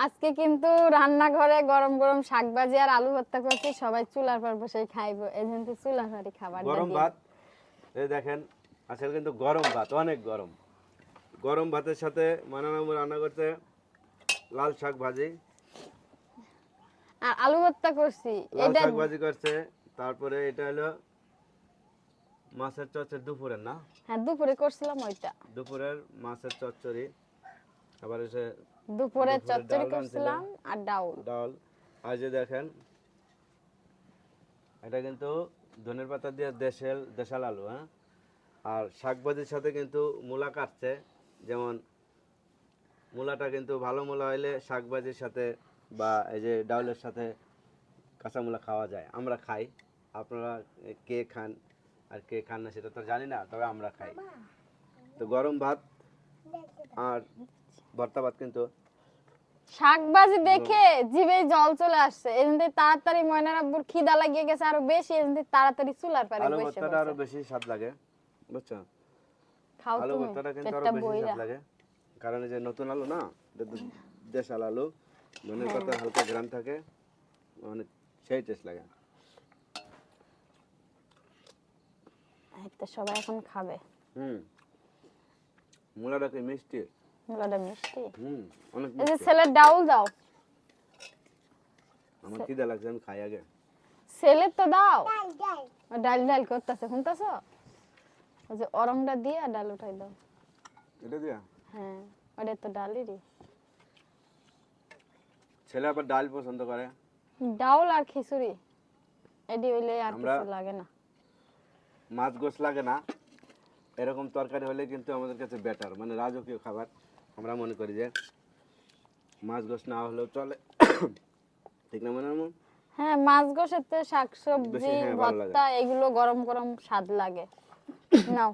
আজকে কিন্তু রান্নাঘরে গরম গরম শাক ভাজি আর আলু ভর্তা করছি, সবাই চুলার পর বসে খাইবো, এজন্য তো চুলার পরই খাবার গরম ভাত। এই দেখেন আজকাল কিন্তু গরম ভাত, অনেক গরম। গরম ভাতের সাথে মানানামু রান্না করতে লাল শাক ভাজি আর আলু ভর্তা করছি। লাল এটা শাক ভাজি করছে। তারপরে এটা হলো মাছের চচ্চড়ি দুপুরের, না? হ্যাঁ, দুপুরে করছিলাম ওইটা। দুপুরের মাছের চচ্চড়ি। আবার এসে দুপুরে দুপুরে চচ্চড়ি ডাল রাঁধছিল, করছিলাম আর ডাউল। ডাল। আর যে দেখেন এটা কিন্তু ধনের পাতা দিয়ে দেশাল আলু, হ্যাঁ। আর শাক ভাজির সাথে কিন্তু মূলা কাটছে, যেমন মূলাটা কিন্তু ভালো মূলা হইলে শাক ভাজির সাথে বা এই যে ডাউলের সাথে কাঁচা মূলা খাওয়া যায়। আমরা খাই, আপনারা কে খান আর কে খান না সেটা তো জানি না, তবে আমরা খাই। তো গরম ভাত আর ভর্তা ভাত কিন্তু শাক ভাজি দেখে জিভে জল চলে আসছে, এজন্য তাড়াতাড়ি ময়নার আব্বুর খিদা লাগিয়ে গেছে আরো বেশি, এজন্য তাড়াতাড়ি চুলার পারে আলু বসে ভর্তাটা আরো বসে বেশি স্বাদ লাগে, বুঝছো? খাও আলু তুমি ভর্তাটা কিন্তু আরো পেটটা বেশি বইরা। স্বাদ লাগে, কারণ এই যে নতুন আলু না, এটা তো দেশাল আলু, ধনের পাতার হালকা গ্রাম থাকে, মানে সেই টেস্ট লাগে। একটা সবাই এখন খাবে। মূলাটা কি মিষ্টি? মূলাটা মিষ্টি। অনেক এই যে মিষ্টি। ছেলের ডাউল দাও। আমার খিদা লাগছে, আমি খাই আগে। ছেলের তো দাও। ও ডাল ডাল করতেছে, শুনতেছ? ওই যে অরংটা দিয়ে ডাল উঠাই দাও। এটা দিয়া হ্যাঁ, ওটা তো ডালেরই। ছেলে আবার ডাল পছন্দ করে। ডাউল আর খিচুড়ি এডি হইলে আর আমরা কিছু লাগে না। মাছ গোছ লাগে না, এরকম তরকারি হলে কিন্তু আমাদের কাছে বেটার, মানে রাজকীয় খাবার। আমরা মনে করি যে মাছ গোছ না হলেও চলে, ঠিক না? মনে হয় হ্যাঁ, মাছ গোশের তো শাকসবজি বেশি, হ্যাঁ, ভালো লাগে। ভর্তা এগুলো গরম গরম স্বাদ লাগে। নাও।